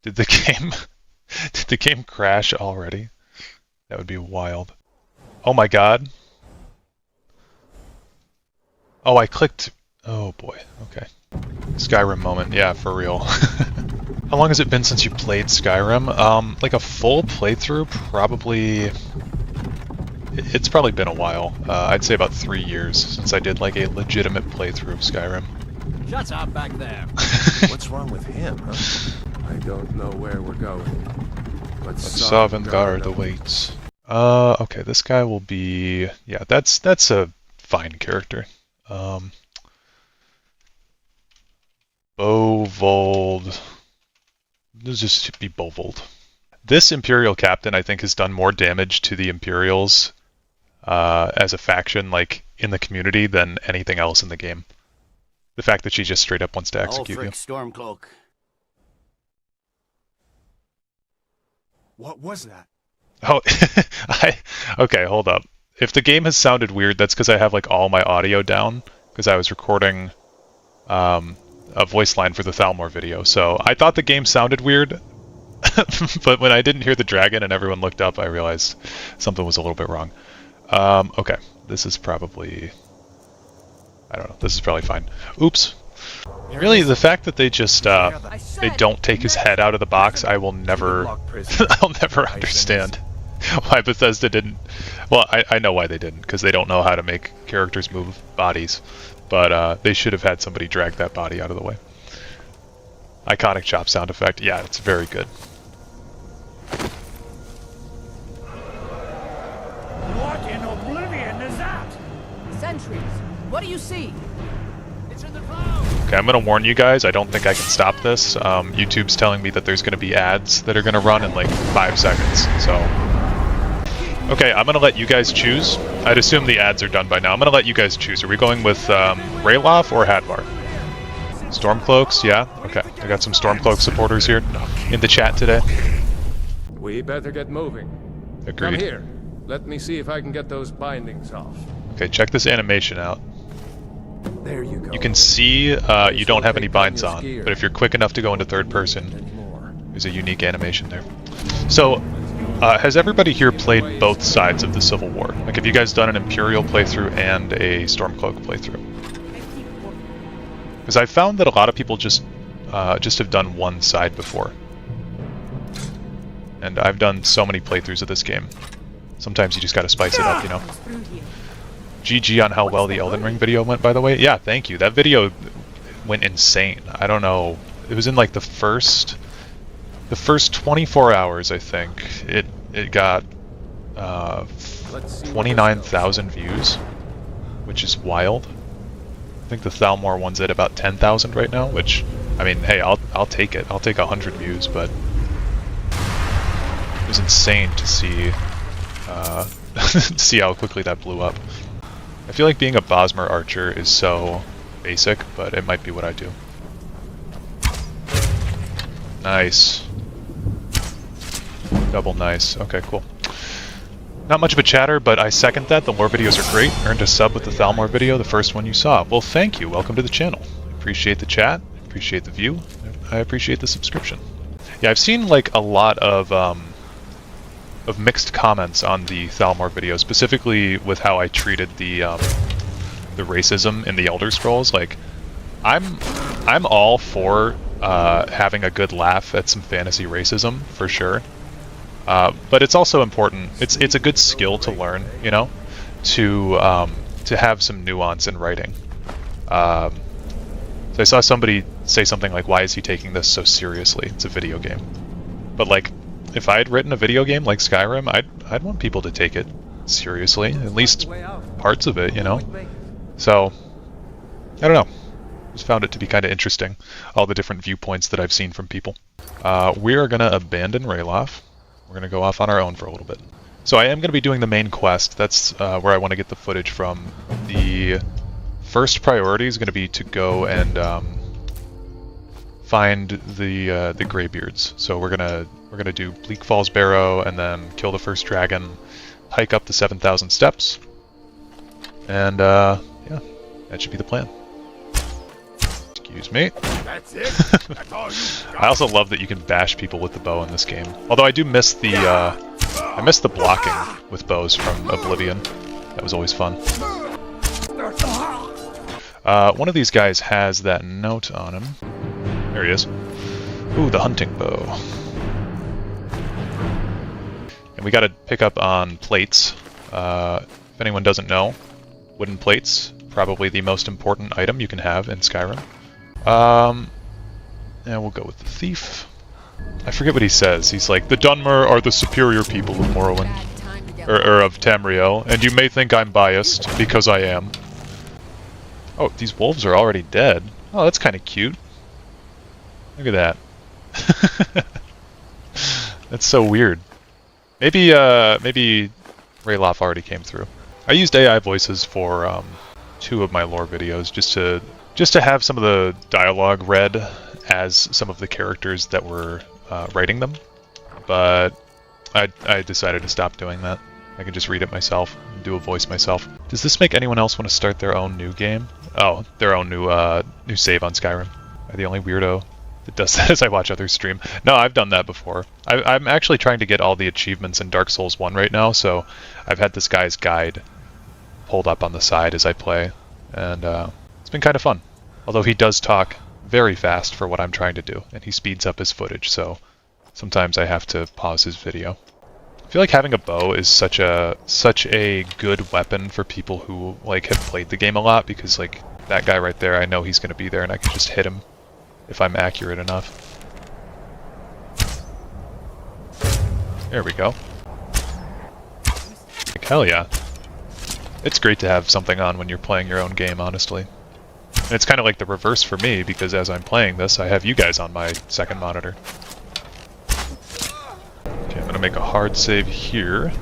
Did the game did the game crash already? That would be wild. Oh my god. Oh, I clicked. Oh boy. Okay. Skyrim moment. Yeah, for real. How long has it been since you played Skyrim? Like a full playthrough, probably. It's probably been a while. I'd say about 3 years since I did like a legitimate playthrough of Skyrim. Shut up back there. What's wrong with him, huh? I don't know where we're going. But Sovngarde awaits. Okay, this guy will be... Yeah, that's a fine character. Bovold. Let's just be Bovold. This Imperial captain, I think, has done more damage to the Imperials as a faction, like, in the community than anything else in the game. The fact that she just straight up wants to execute you. Stormcloak. What was that? Oh, okay, hold up. If the game has sounded weird, that's because I have like all my audio down, because I was recording a voice line for the Thalmor video. So I thought the game sounded weird, but when I didn't hear the dragon and everyone looked up, I realized something was a little bit wrong. Okay, this is probably... I don't know, this is probably fine. Oops. Really, the fact that they just, they don't take his head out of the box, I will never, I'll never understand why Bethesda didn't, well, I know why they didn't, because they don't know how to make characters move bodies, but they should have had somebody drag that body out of the way. Iconic chop sound effect, yeah, it's very good. What in oblivion is that? Sentries, what do you see? It's in the clouds. Okay, I'm going to warn you guys, I don't think I can stop this. YouTube's telling me that there's going to be ads that are going to run in like 5 seconds, so... Okay, I'm going to let you guys choose. I'd assume the ads are done by now. I'm going to let you guys choose. Are we going with Rayloth or Hadvar? Stormcloaks, yeah? Okay, I got some Stormcloak supporters here in the chat today. We better get moving. Agreed. Come here. Let me see if I can get those bindings off. Okay, check this animation out. There you go. You can see you don't have any binds on, but if you're quick enough to go into third person, there's a unique animation there. So, has everybody here played both sides of the Civil War? Like, have you guys done an Imperial playthrough and a Stormcloak playthrough? Because I found that a lot of people just have done one side before. And I've done so many playthroughs of this game. Sometimes you just gotta spice it up, you know? GG on how well the Elden Ring video went, by the way. Yeah, thank you. That video went insane. I don't know. It was in like the first 24 hours, I think. It got 29,000 views, which is wild. I think the Thalmor one's at about 10,000 right now, which, I mean, hey, I'll take it. I'll take 100 views, but it was insane to see see how quickly that blew up. I feel like being a Bosmer archer is so basic, but it might be what I do. Nice. Double nice. Okay, cool. Not much of a chatter, but I second that. The lore videos are great. Earned a sub with the Thalmor video, the first one you saw. Well, thank you. Welcome to the channel. Appreciate the chat. Appreciate the view. I appreciate the subscription. Yeah, I've seen like a lot of mixed comments on the Thalmor video, specifically with how I treated the racism in the Elder Scrolls. Like, I'm all for having a good laugh at some fantasy racism for sure, but it's also important. It's a good skill to learn, you know, to have some nuance in writing. So I saw somebody say something like, "Why is he taking this so seriously? It's a video game." But like, if I had written a video game like Skyrim, I'd want people to take it seriously, at least parts of it, you know? So, I don't know. Just found it to be kind of interesting, all the different viewpoints that I've seen from people. We are going to abandon Rayloth. We're going to go off on our own for a little bit. So I am going to be doing the main quest. That's where I want to get the footage from. The first priority is going to be to go and find the Greybeards. So we're gonna do Bleak Falls Barrow and then kill the first dragon, hike up the 7,000 steps, and yeah, that should be the plan. Excuse me. That's it? That's all you I also love that you can bash people with the bow in this game. Although I do miss the I miss the blocking with bows from Oblivion. That was always fun. One of these guys has that note on him. There he is. Ooh, the hunting bow. And we gotta pick up on plates. If anyone doesn't know, wooden plates, probably the most important item you can have in Skyrim. And we'll go with the thief. I forget what he says. He's like, the Dunmer are the superior people of Morrowind. Or of Tamriel, and you may think I'm biased, because I am. Oh, these wolves are already dead. Oh, that's kind of cute. Look at that. That's so weird. Maybe Dareloth already came through. I used AI voices for 2 of my lore videos just to have some of the dialogue read as some of the characters that were writing them, but I decided to stop doing that. I can just read it myself and do a voice myself. Does this make anyone else want to start their own new game? Oh, their own new save on Skyrim. Am I the only weirdo that does that as I watch others stream? No, I've done that before. I'm actually trying to get all the achievements in Dark Souls 1 right now, so I've had this guy's guide pulled up on the side as I play, and it's been kind of fun. Although he does talk very fast for what I'm trying to do, and he speeds up his footage, so sometimes I have to pause his video. I feel like having a bow is such a good weapon for people who like have played the game a lot, because like that guy right there, I know he's going to be there and I can just hit him if I'm accurate enough. There we go. Like, hell yeah. It's great to have something on when you're playing your own game, honestly. And it's kind of like the reverse for me, because as I'm playing this, I have you guys on my second monitor. Okay, I'm going to make a hard save here.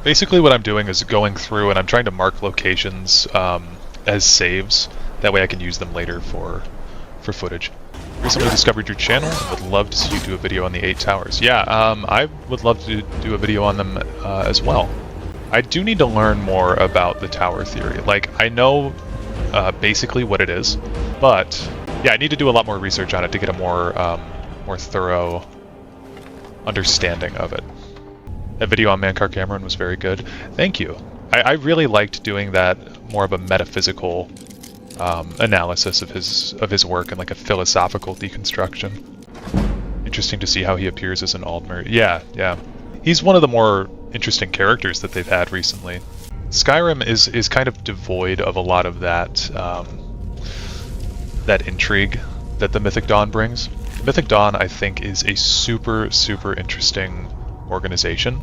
Basically what I'm doing is going through and I'm trying to mark locations as saves. That way I can use them later for footage. Recently discovered your channel and would love to see you do a video on the 8 towers. Yeah, I would love to do a video on them as well. I do need to learn more about the tower theory. Like, I know basically what it is, but yeah, I need to do a lot more research on it to get a more thorough understanding of it. That video on Mankar Cameron was very good. Thank you. I really liked doing that, more of a metaphysical analysis of his work and like a philosophical deconstruction. Interesting to see how he appears as an Aldmer. Yeah. He's one of the more interesting characters that they've had recently. Skyrim is kind of devoid of a lot of that that intrigue that the Mythic Dawn brings. The Mythic Dawn, I think, is a super interesting organization,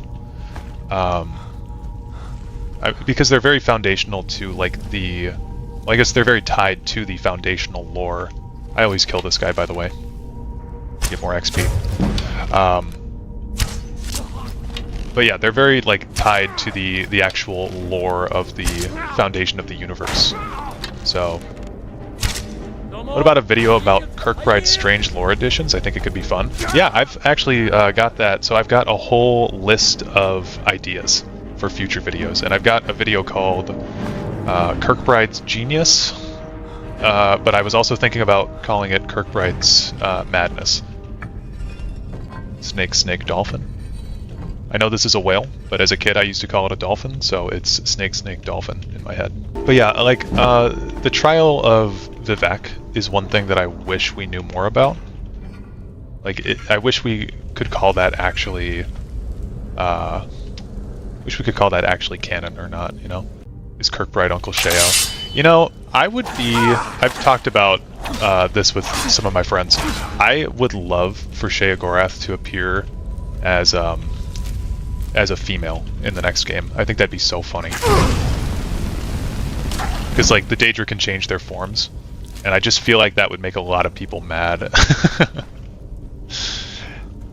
because they're very foundational to like I guess they're very tied to the foundational lore. I always kill this guy, by the way. Get more XP. But yeah, they're very like tied to the actual lore of the foundation of the universe. So, what about a video about Kirkbride's strange lore additions? I think it could be fun. Yeah, I've actually got that. So I've got a whole list of ideas for future videos, and I've got a video called Kirkbride's Genius, but I was also thinking about calling it Kirkbride's Madness. Snake Dolphin. I know this is a whale, but as a kid I used to call it a dolphin, so it's Snake Dolphin in my head. But yeah, like, the trial of Vivek is one thing that I wish we knew more about. Like, I wish we could call that actually, canon or not, you know? Is Kirkbride Uncle Sheo? You know, I've talked about this with some of my friends. I would love for Sheogorath to appear as a female in the next game. I think that'd be so funny. Because, like, the Daedra can change their forms, and I just feel like that would make a lot of people mad. You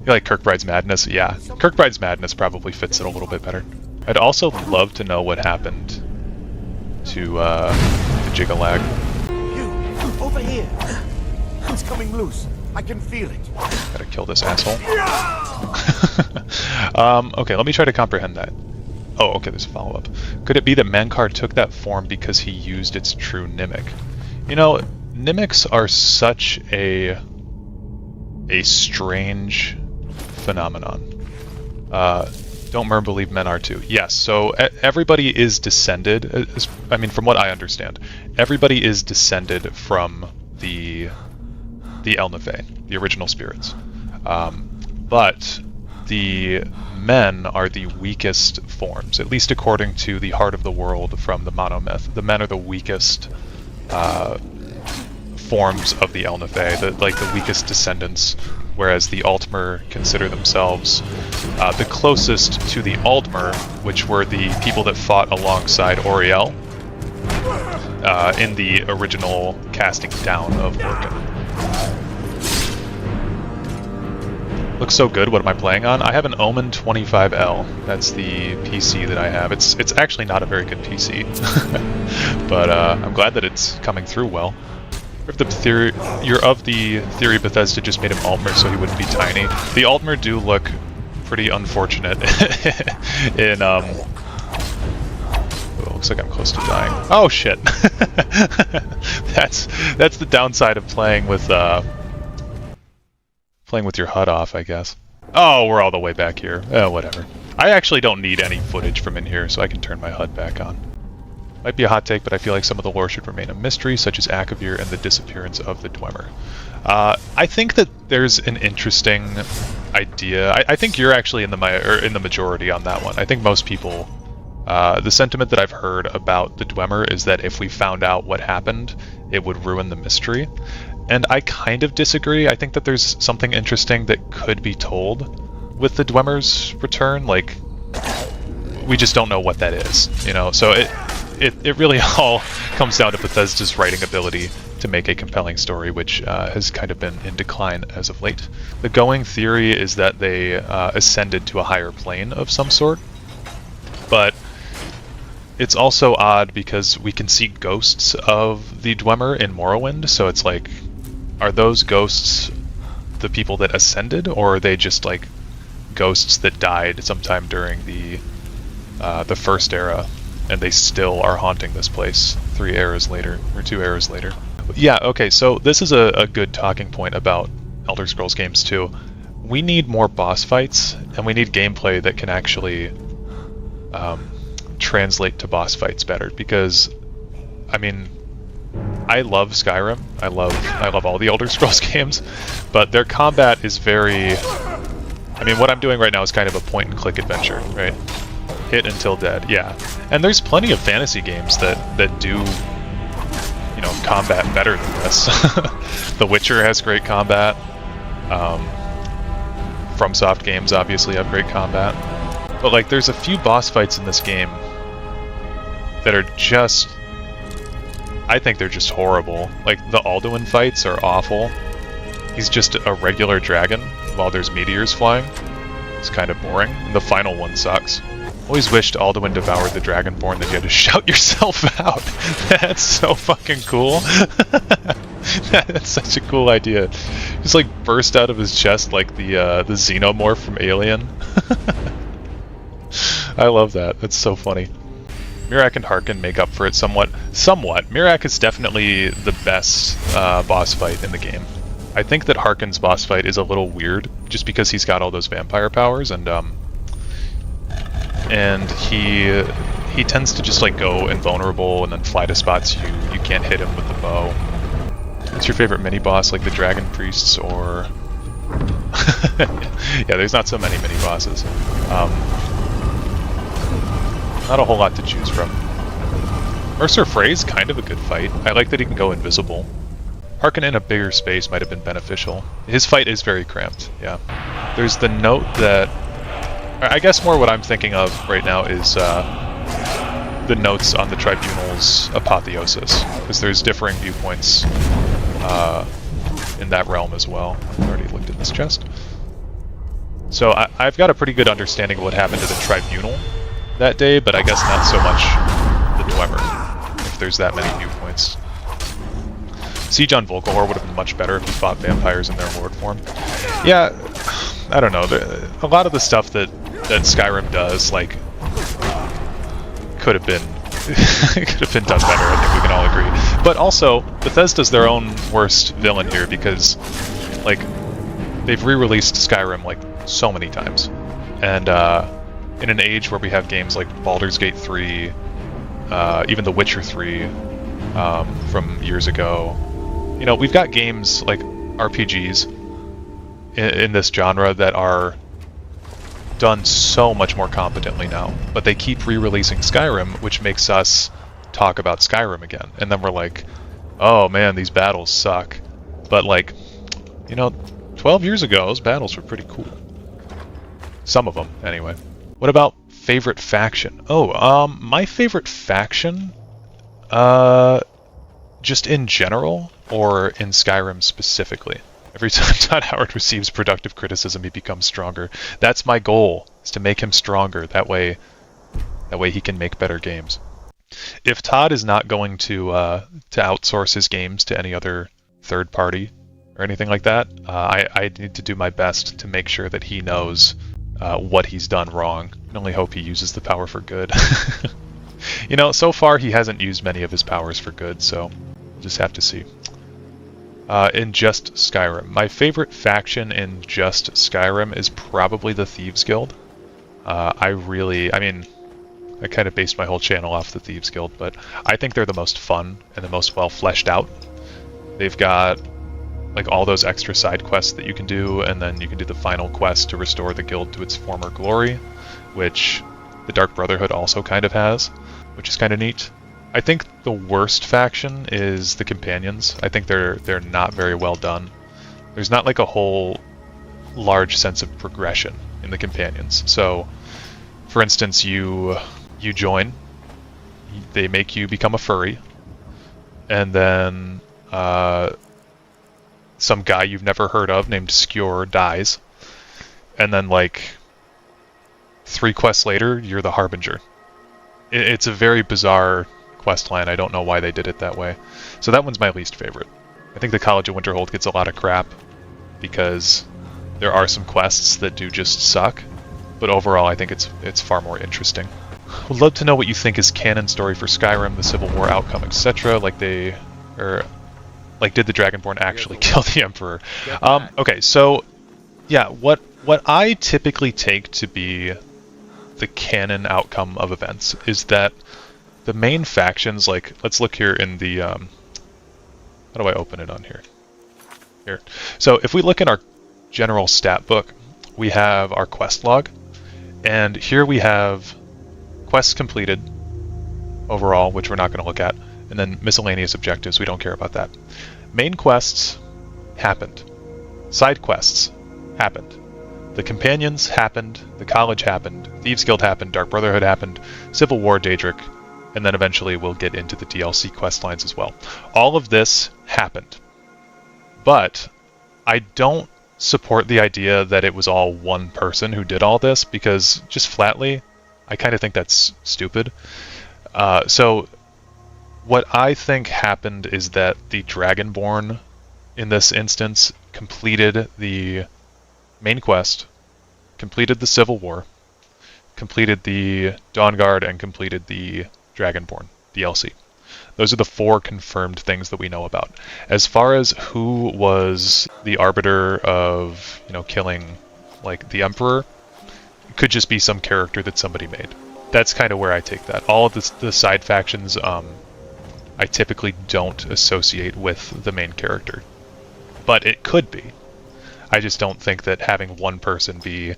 like Kirkbride's Madness? Yeah, Kirkbride's Madness probably fits it a little bit better. I'd also love to know what happened to Jigalag. You, over here. It's coming loose. I can feel it. Gotta kill this asshole. Okay, let me try to comprehend that. Oh, okay, there's a follow-up. Could it be that Mankar took that form because he used its true Nimic? You know, Mimics are such a strange phenomenon. Don't murmur, believe men are too. Yes, so everybody is descended, I mean, from what I understand, everybody is descended from the Elnathae, the original spirits. But the men are the weakest forms, at least according to the Heart of the World from the monomyth. The men are the weakest forms of the Elnathae, like the weakest descendants, whereas the Altmer consider themselves the closest to the Aldmer, which were the people that fought alongside Auriel in the original casting down of Jurgen. Looks so good. What am I playing on? I have an Omen 25L. That's the PC that I have. It's actually not a very good PC, but I'm glad that it's coming through well. You're of the theory Bethesda just made him Altmer so he wouldn't be tiny. The Altmer do look pretty unfortunate in oh, looks like I'm close to dying. Oh shit. That's the downside of playing with your HUD off, I guess. Oh, we're all the way back here. Oh, whatever. I actually don't need any footage from in here, so I can turn my HUD back on. Might be a hot take, but I feel like some of the lore should remain a mystery, such as Akavir and the disappearance of the Dwemer. I think that there's an interesting idea. I think you're actually in the majority on that one. I think most people, the sentiment that I've heard about the Dwemer is that if we found out what happened, it would ruin the mystery. And I kind of disagree. I think that there's something interesting that could be told with the Dwemer's return. Like, we just don't know what that is, you know? So it really all comes down to Bethesda's writing ability to make a compelling story, which has kind of been in decline as of late. The going theory is that they ascended to a higher plane of some sort, but it's also odd because we can see ghosts of the Dwemer in Morrowind, so it's like, are those ghosts the people that ascended, or are they just like ghosts that died sometime during the first era, and they still are haunting this place 3 eras later, or 2 eras later? Yeah, okay, so this is a good talking point about Elder Scrolls games too. We need more boss fights, and we need gameplay that can actually translate to boss fights better, because, I mean, I love Skyrim. I love all the Elder Scrolls games, but their combat is very... I mean, what I'm doing right now is kind of a point-and-click adventure, right? Hit until dead, yeah. And there's plenty of fantasy games that do, you know, combat better than this. The Witcher has great combat. FromSoft games obviously have great combat. But, like, there's a few boss fights in this game that are just... I think they're just horrible. Like, the Alduin fights are awful. He's just a regular dragon while there's meteors flying. It's kind of boring. And the final one sucks. Always wished Alduin devoured the Dragonborn, that you had to shout yourself out. That's so fucking cool. That's such a cool idea. Just like burst out of his chest like the xenomorph from Alien. I love that. That's so funny. Miraak and Harkon make up for it somewhat. Miraak is definitely the best boss fight in the game. I think that Harkon's boss fight is a little weird, just because he's got all those vampire powers, and he tends to just like go invulnerable and then fly to spots you can't hit him with the bow. What's your favorite mini boss, like the Dragon Priests or? Yeah, there's not so many mini bosses. Not a whole lot to choose from. Mercer Frey's kind of a good fight. I like that he can go invisible. Harkon in a bigger space might have been beneficial. His fight is very cramped, yeah. There's the note that... I guess more what I'm thinking of right now is the notes on the Tribunal's apotheosis, because there's differing viewpoints in that realm as well. I've already looked in this chest. So I've got a pretty good understanding of what happened to the Tribunal that day, but I guess not so much the Dwemer, if there's that many viewpoints. Siege on Volkihor would have been much better if he fought vampires in their lord form. Yeah, I don't know. A lot of the stuff that Skyrim does, like, could have been it could have been done better, I think we can all agree. But also, Bethesda's their own worst villain here because, like, they've re-released Skyrim, like, so many times. And in an age where we have games like Baldur's Gate 3, even The Witcher 3 from years ago, you know, we've got games like RPGs in this genre that are done so much more competently now, but they keep re-releasing Skyrim, which makes us talk about Skyrim again. And then we're like, oh man, these battles suck. But like, you know, 12 years ago, those battles were pretty cool. Some of them, anyway. What about favorite faction? Oh, my favorite faction, just in general, or in Skyrim specifically? Every time Todd Howard receives productive criticism, he becomes stronger. That's my goal, is to make him stronger. That way he can make better games. If Todd is not going to outsource his games to any other third party or anything like that, I need to do my best to make sure that he knows what he's done wrong. I can only hope he uses the power for good. You know, so far he hasn't used many of his powers for good, so we'll just have to see. In just Skyrim. My favorite faction in just Skyrim is probably the Thieves Guild. I kind of based my whole channel off the Thieves Guild, but I think they're the most fun and the most well fleshed out. They've got like all those extra side quests that you can do, and then you can do the final quest to restore the guild to its former glory, which the Dark Brotherhood also kind of has, which is kind of neat. I think the worst faction is the Companions. I think they're not very well done. There's not like a whole large sense of progression in the Companions. So, for instance, you join, they make you become a furry, and then some guy you've never heard of named Skjor dies, and then like 3 quests later, you're the Harbinger. It's a very bizarre quest line. I don't know why they did it that way. So that one's my least favorite. I think the College of Winterhold gets a lot of crap because there are some quests that do just suck, but overall I think it's far more interesting. Would love to know what you think is canon story for Skyrim, the Civil War outcome, etc. Like did the Dragonborn actually kill the Emperor? Okay, so yeah, what I typically take to be the canon outcome of events is that the main factions, like, let's look here in the, how do I open it on here? Here. So if we look in our general stat book, we have our quest log, and here we have quests completed overall, which we're not going to look at, and then miscellaneous objectives, we don't care about that. Main quests happened. Side quests happened. The Companions happened, the College happened, Thieves Guild happened, Dark Brotherhood happened, Civil War, Daedric, and then eventually we'll get into the DLC quest lines as well. All of this happened. But I don't support the idea that it was all one person who did all this, because just flatly, I kind of think that's stupid. So what I think happened is that the Dragonborn, in this instance, completed the main quest, completed the Civil War, completed the Dawnguard, and completed the Dragonborn DLC. Those are the 4 confirmed things that we know about. As far as who was the arbiter of, you know, killing, like, the Emperor, it could just be some character that somebody made. That's kind of where I take that. All of the side factions, I typically don't associate with the main character. But it could be. I just don't think that having one person be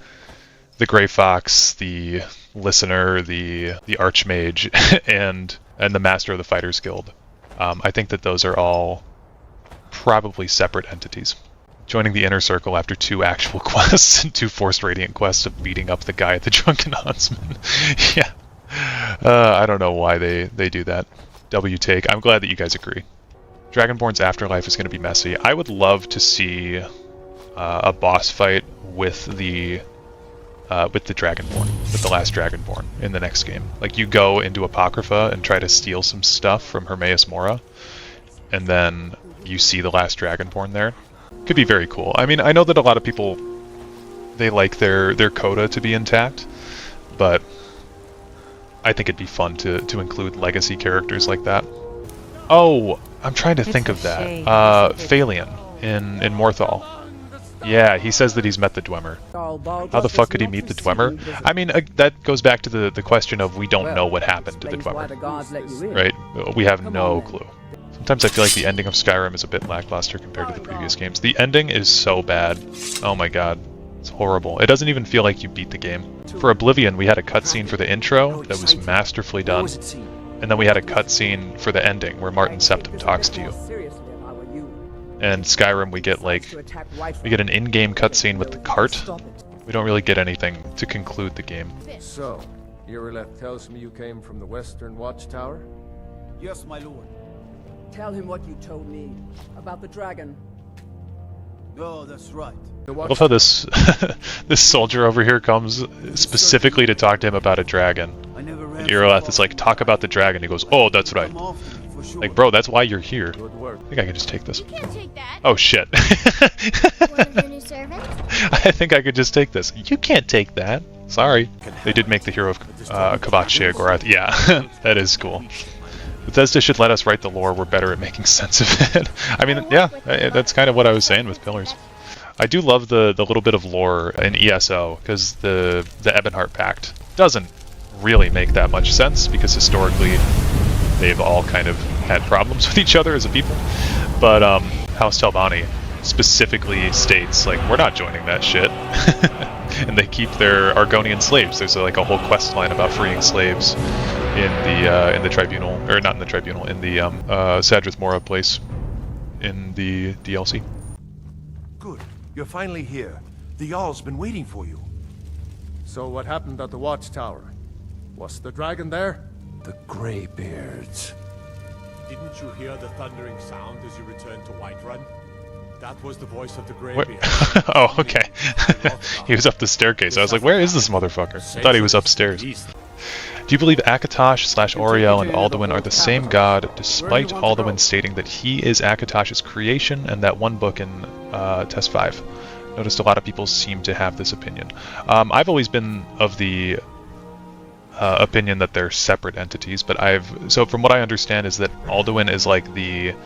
the Grey Fox, the Listener, the Archmage, and the Master of the Fighters Guild. I think that those are all probably separate entities. Joining the Inner Circle after 2 actual quests and 2 Forced Radiant quests of beating up the guy at the Drunken Huntsman. Yeah. I don't know why they do that. W take. I'm glad that you guys agree. Dragonborn's afterlife is going to be messy. I would love to see a boss fight with the Dragonborn, with the last Dragonborn in the next game. Like, you go into Apocrypha and try to steal some stuff from Hermaeus Mora, and then you see the last Dragonborn there. Could be very cool. I mean, I know that a lot of people, they like their coda to be intact, but I think it'd be fun to include legacy characters like that. Oh, I'm trying to think of that. Phalion in Morthal. Yeah, he says that he's met the Dwemer. How the fuck could he meet the Dwemer? I mean, that goes back to the question of we don't know what happened to the Dwemer. Right? We have no clue. Sometimes I feel like the ending of Skyrim is a bit lackluster compared to the previous games. The ending is so bad. Oh my god. It's horrible. It doesn't even feel like you beat the game. For Oblivion, we had a cutscene for the intro that was masterfully done. And then we had a cutscene for the ending where Martin Septim talks to you. And Skyrim, we get an in-game cutscene with the cart. We don't really get anything to conclude the game. So, Dareloth tells me you came from the Western Watchtower? Yes, my lord. Tell him what you told me about the dragon. Oh, that's right. I love how this this soldier over here comes specifically to talk to him about a dragon. And Dareloth is like, talk about the dragon. He goes, oh, that's right. Like, bro, that's why you're here. I think I can just take this. You can't take that. Oh, shit. One of your new servants? I think I could just take this. You can't take that. Sorry. They did make the hero of Kabat Sheogorath. Yeah, that is cool. Bethesda should let us write the lore. We're better at making sense of it. I mean, yeah, that's kind of what I was saying with Pillars. I do love the little bit of lore in ESO, because the Ebonheart Pact doesn't really make that much sense, because historically they've all kind of had problems with each other as a people. But House Talbani specifically states, like, we're not joining that shit. And they keep their Argonian slaves. There's like a whole quest line about freeing slaves in the tribunal, or not in the tribunal, in the Sadrith Mora place in the DLC. Good. You're finally here. The Jarl's been waiting for you. So what happened at the Watchtower? Was the dragon there? The Greybeards. Didn't you hear the thundering sound as you returned to Whiterun? That was the voice of the What? Greybeard. Oh, okay. He was up the staircase. I was like, where is this motherfucker? I thought he was upstairs. Do you believe Akatosh/Auriel and Alduin are the same god, despite Alduin stating that he is Akatosh's creation and that one book in Test 5? Noticed a lot of people seem to have this opinion. I've always been of the opinion that they're separate entities, but so from what I understand is that Alduin is like the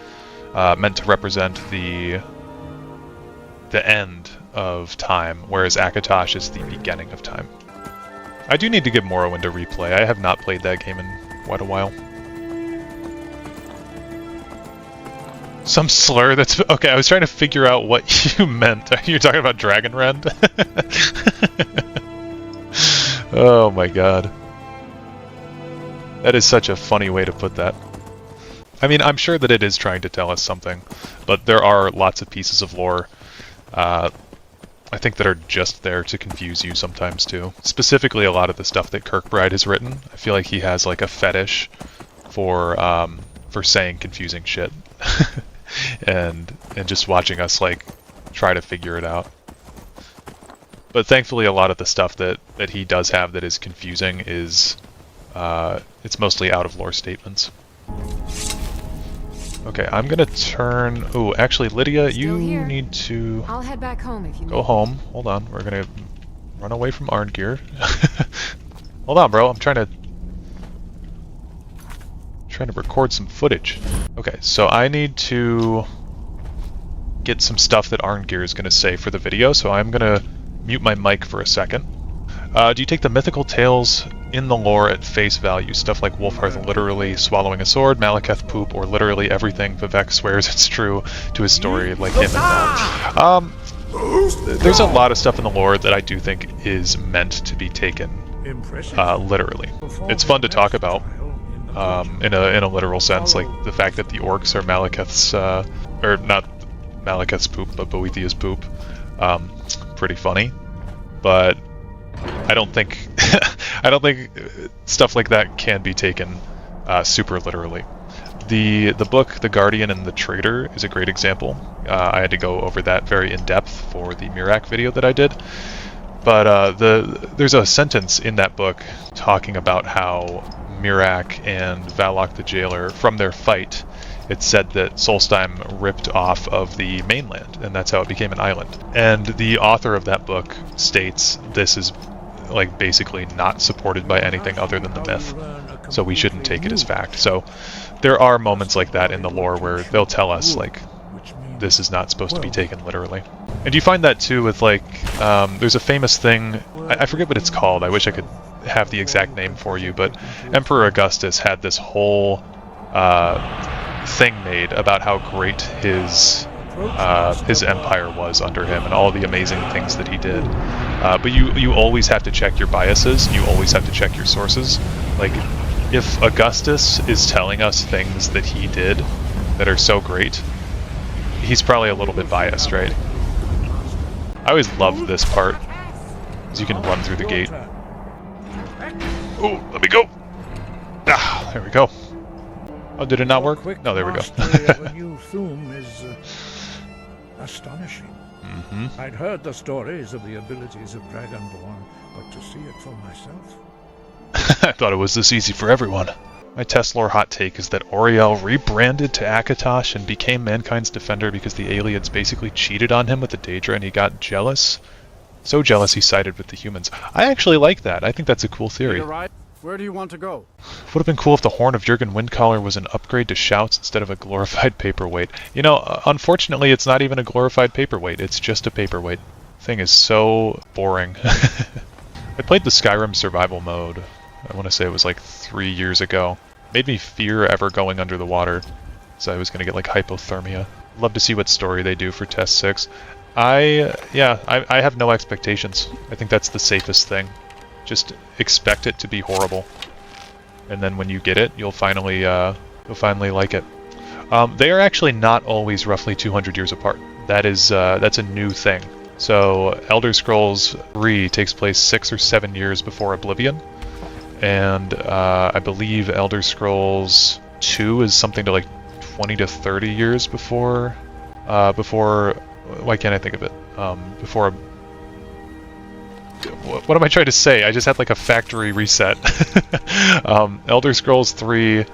meant to represent the end of time, whereas Akatosh is the beginning of time. I do need to give Morrowind a replay. I have not played that game in quite a while. Some slur that's... Okay, I was trying to figure out what you meant. You're talking about Dragonrend? Oh my god. That is such a funny way to put that. I mean, I'm sure that it is trying to tell us something, but there are lots of pieces of lore I think that are just there to confuse you sometimes too. Specifically a lot of the stuff that Kirkbride has written. I feel like he has like a fetish for saying confusing shit. and just watching us like try to figure it out. But thankfully a lot of the stuff that he does have that is confusing is it's mostly out of lore statements. Okay, I'm gonna turn... Oh, actually, Lydia, you need to... I'll head back home if you go home. Hold on, we're gonna run away from Arngeir. Hold on, bro, I'm trying to record some footage. Okay, so I need to get some stuff that Arngeir is gonna say for the video, so I'm gonna mute my mic for a second. Do you take the mythical tales in the lore at face value? Stuff like Wolfhearth literally swallowing a sword, Malekith poop, or literally everything Vivek swears it's true to his story, like him and Mel. There's a lot of stuff in the lore that I do think is meant to be taken literally. It's fun to talk about in a literal sense, like the fact that the orcs are Malekith's, or not Malekith's poop, but Boethiah's poop. Pretty funny, but I don't think stuff like that can be taken super literally. The book The Guardian and the Traitor is a great example. I had to go over that very in depth for the Mirac video that I did. But there's a sentence in that book talking about how Mirac and Valak the Jailer, from their fight, it said that Solstheim ripped off of the mainland, and that's how it became an island. And the author of that book states this is like basically not supported by anything other than the myth, so we shouldn't take it as fact. So there are moments like that in the lore where they'll tell us like this is not supposed to be taken literally. And you find that too with like there's a famous thing, I forget what it's called, I wish I could have the exact name for you, but Emperor Augustus had this whole thing made about how great his empire was under him and all the amazing things that he did. But you always have to check your biases, you always have to check your sources. Like, if Augustus is telling us things that he did that are so great, he's probably a little bit biased, right? I always loved this part, because you can run through the gate. Oh, let me go! Ah, there we go. Oh, did it not work? No, there we go. The new Thum is astonishing. Mm-hmm. I'd heard the stories of the abilities of Dragonborn, but to see it for myself... I thought it was this easy for everyone. My Tesslore hot take is that Auriel rebranded to Akatosh and became Mankind's defender because the Aliens basically cheated on him with the Daedra and he got jealous. So jealous he sided with the humans. I actually like that. I think that's a cool theory. Right. Where do you want to go? Would have been cool if the Horn of Jurgen Windcaller was an upgrade to Shouts instead of a glorified paperweight. You know, unfortunately it's not even a glorified paperweight, it's just a paperweight. Thing is so boring. I played the Skyrim survival mode, I want to say it was like 3 years ago. Made me fear ever going under the water, so I was going to get like hypothermia. Love to see what story they do for Test 6. I have no expectations. I think that's the safest thing. Just expect it to be horrible, and then when you get it, you'll finally like it. They are actually not always roughly 200 years apart. That's a new thing. So Elder Scrolls 3 takes place 6 or 7 years before Oblivion, and I believe Elder Scrolls 2 is something to like 20 to 30 years before. Why can't I think of it? Before. What am I trying to say? I just had like a factory reset. Elder Scrolls 3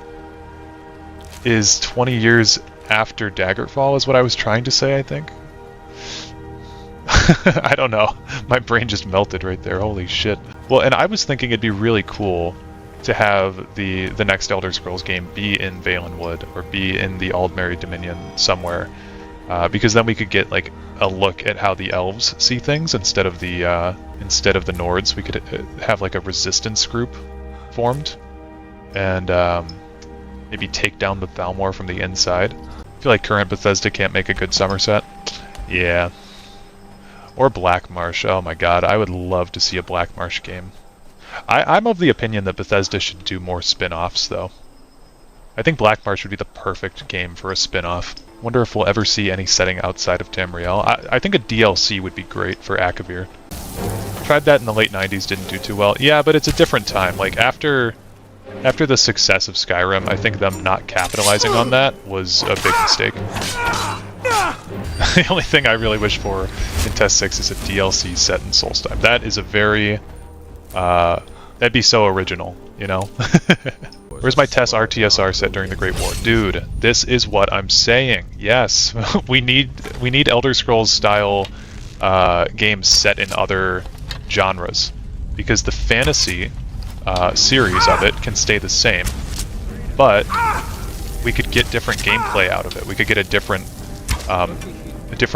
is 20 years after Daggerfall is what I was trying to say, I think. I don't know. My brain just melted right there. Holy shit. Well, and I was thinking it'd be really cool to have the next Elder Scrolls game be in Valenwood or be in the Aldmeri Dominion somewhere, because then we could get like a look at how the elves see things instead of the Nords. We could have like a resistance group formed and maybe take down the Thalmor from the inside. I feel like current Bethesda can't make a good Somerset. Yeah. Or Black Marsh. Oh my god, I would love to see a Black Marsh game. I'm of the opinion that Bethesda should do more spin-offs, though. I think Black Marsh would be the perfect game for a spin-off. Wonder if we'll ever see any setting outside of Tamriel. I think a DLC would be great for Akavir. Tried that in the late 90s, didn't do too well. Yeah, but it's a different time. Like, after the success of Skyrim, I think them not capitalizing on that was a big mistake. The only thing I really wish for in Test 6 is a DLC set in Solstheim. That is a very... that'd be so original, you know? Where's my Tess RTSR set during the Great War? Dude, this is what I'm saying. Yes, we need Elder Scrolls style games set in other genres, because the fantasy series of it can stay the same, but we could get different gameplay out of it. We could get a different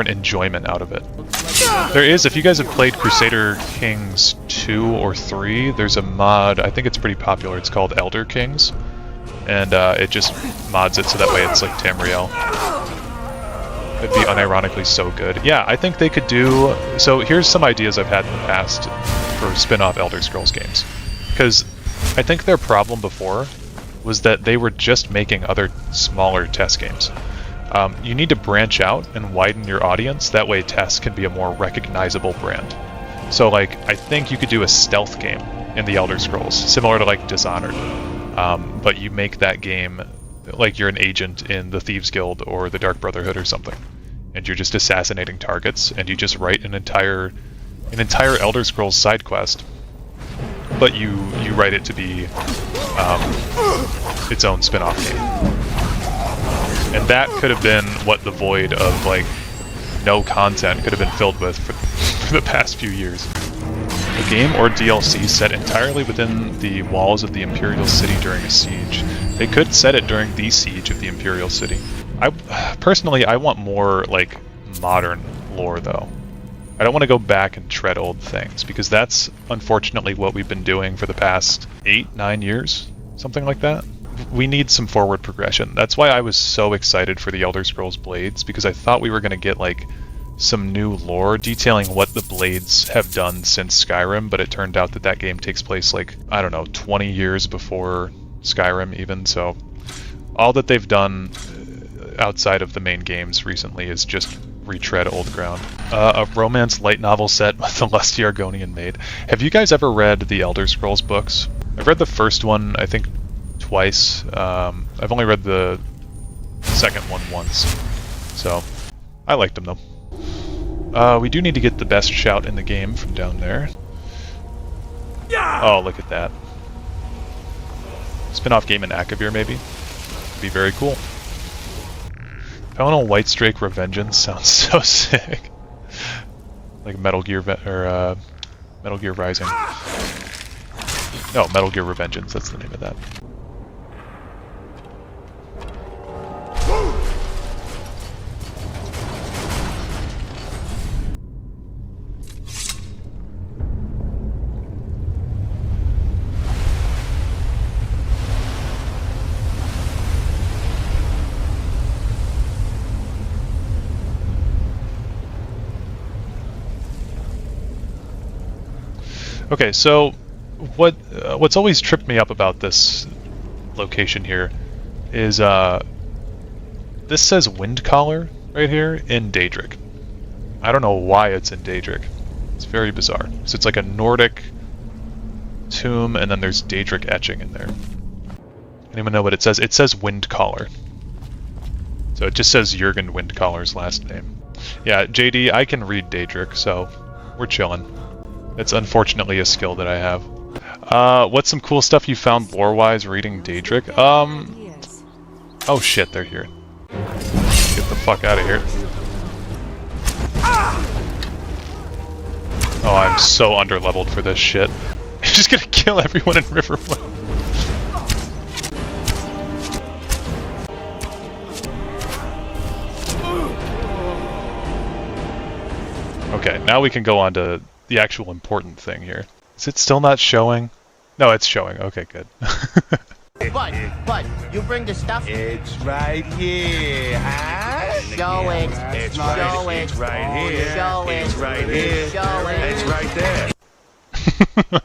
enjoyment out of it. There is, if you guys have played Crusader Kings 2 or 3, there's a mod, I think it's pretty popular, it's called Elder Kings, and it just mods it so that way it's like Tamriel. It'd be unironically so good. Yeah, I think they could do... So here's some ideas I've had in the past for spin-off Elder Scrolls games. Because I think their problem before was that they were just making other smaller Tess games. You need to branch out and widen your audience, that way Tess can be a more recognizable brand. So like, I think you could do a stealth game in the Elder Scrolls, similar to like Dishonored, but you make that game like you're an agent in the Thieves Guild or the Dark Brotherhood or something, and you're just assassinating targets, and you just write an entire Elder Scrolls side quest, but you write it to be its own spin-off game. And that could have been what the void of like no content could have been filled with for the past few years. A game or DLC set entirely within the walls of the Imperial City during a siege. They could set it during the siege of the Imperial City. Personally, I want more, like, modern lore, though. I don't want to go back and tread old things, because that's unfortunately what we've been doing for the past 8-9 years, something like that. We need some forward progression. That's why I was so excited for the Elder Scrolls Blades, because I thought we were going to get, like, some new lore detailing what the Blades have done since Skyrim, but it turned out that that game takes place, like, I don't know, 20 years before Skyrim even, so all that they've done outside of the main games recently is just retread old ground. A romance light novel set with the lusty Argonian maid. Have you guys ever read the Elder Scrolls books? I've read the first one, I think, twice. I've only read the second one once, so I liked them though. We do need to get the best shout in the game from down there. Oh, look at that. Spin-off game in Akavir, maybe? Would be very cool. Pelennal Whitestrake Revengeance sounds so sick. Like Metal Gear Metal Gear Rising. No, Metal Gear Revengeance, that's the name of that. Okay, so what's always tripped me up about this location here is this says Windcaller right here in Daedric. I don't know why it's in Daedric. It's very bizarre. So it's like a Nordic tomb, and then there's Daedric etching in there. Anyone know what it says? It says Windcaller. So it just says Jurgen Windcaller's last name. Yeah, JD, I can read Daedric, so we're chilling. It's unfortunately a skill that I have. What's some cool stuff you found lore-wise reading Daedric? Oh shit, they're here. Get the fuck out of here. Oh, I'm so underleveled for this shit. I'm just gonna kill everyone in Riverwood. Okay, now we can go on to the actual important thing here. Is it still not showing? No, it's showing. Okay, good. But, you bring the stuff? It's right here, huh? Show it. It's right, show it. It's right here. Show it. It's right here. Show it. It's right there.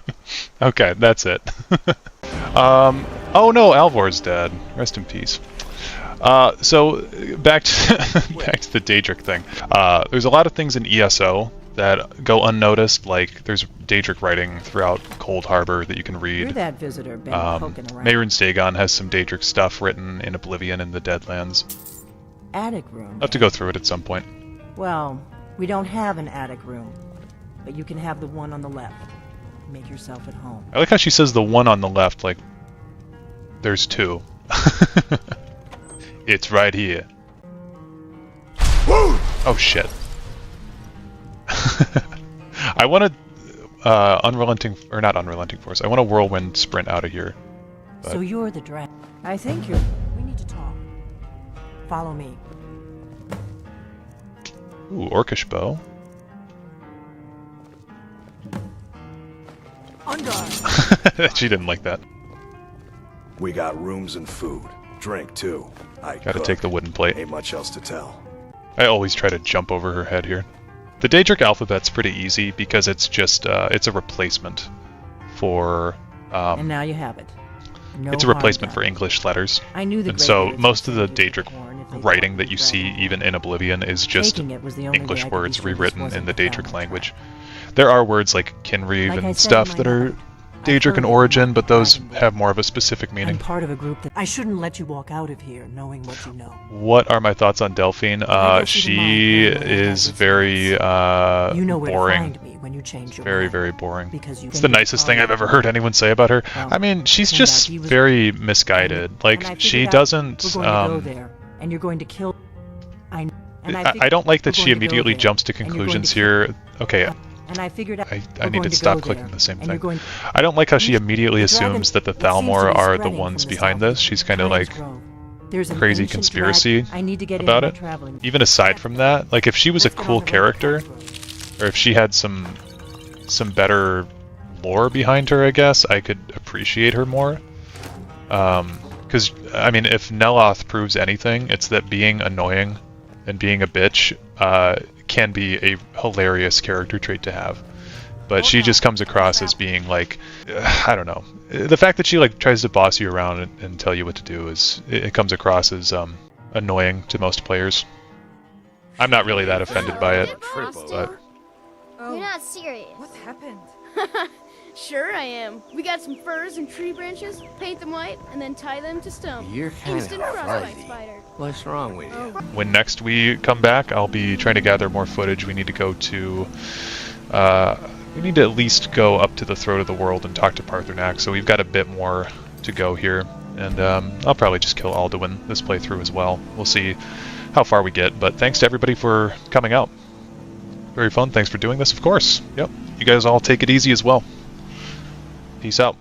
Okay, that's it. Oh no, Alvor's dead. Rest in peace. So back to back to the Daedric thing. There's a lot of things in ESO that go unnoticed, like there's Daedric writing throughout Cold Harbor that you can read. You're that visitor been poking around. Mehrunes Dagon has some Daedric stuff written in Oblivion and the Deadlands. Attic room. I'll have to go through it at some point. Well, we don't have an attic room, but you can have the one on the left. Make yourself at home. I like how she says the one on the left, like there's two. It's right here. Oh shit. I want to unrelenting, or not unrelenting force. I want a whirlwind sprint out of here. But... So you're the dragon. I think you're. We need to talk. Follow me. Ooh, orcish bow. She didn't like that. We got rooms and food. Drink, too. Gotta take the wooden plate. Ain't much else to tell. I always try to jump over her head here. The Daedric alphabet's pretty easy because it's just, it's a replacement for, and now you have it. No it's a replacement for English letters. I knew the and so most of the Daedric writing that you see even in Oblivion is just English words rewritten in the Daedric language. There are words like Kinreave and stuff that are Daedric in origin, but those have more of a specific meaning. I'm part of a group that I shouldn't let you walk out of here knowing what you know. What are my thoughts on Delphine? She is very boring. When you change your very, very boring. It's the nicest thing I've ever heard anyone say about her. I mean, she's just very misguided. Like, she doesn't. And you're going to kill. I don't like that she immediately jumps to conclusions here. Okay, and I figured out I need to stop clicking the same thing. Going... I don't like how she immediately The dragon assumes that the that seems to Thalmor be are the spreading ones from the behind south. this. She's kind of Pines like Grove. There's an crazy ancient conspiracy drag- I need to get about in it. by traveling. Even aside from that, like if she was a Let's get cool on the road to character, Pines Grove. or if she had some better lore behind her, I guess I could appreciate her more. Because I mean, if Neloth proves anything, it's that being annoying and being a bitch can be a hilarious character trait to have. But she just comes across as being like, I don't know. The fact that she like tries to boss you around and tell you what to do it comes across as annoying to most players. I'm not really that offended by it, but You're not serious. What happened? Sure I am. We got some furs and tree branches, paint them white, and then tie them to stone. You're kind of Instant frostbite fuzzy. spider. What's wrong with you? when next we come back, I'll be trying to gather more footage. We need to go to... we need to at least go up to the throat of the world and talk to Parthenac, so we've got a bit more to go here. And I'll probably just kill Alduin this playthrough as well. We'll see how far we get, but thanks to everybody for coming out. Very fun. Thanks for doing this, of course. Yep. You guys all take it easy as well. Peace out.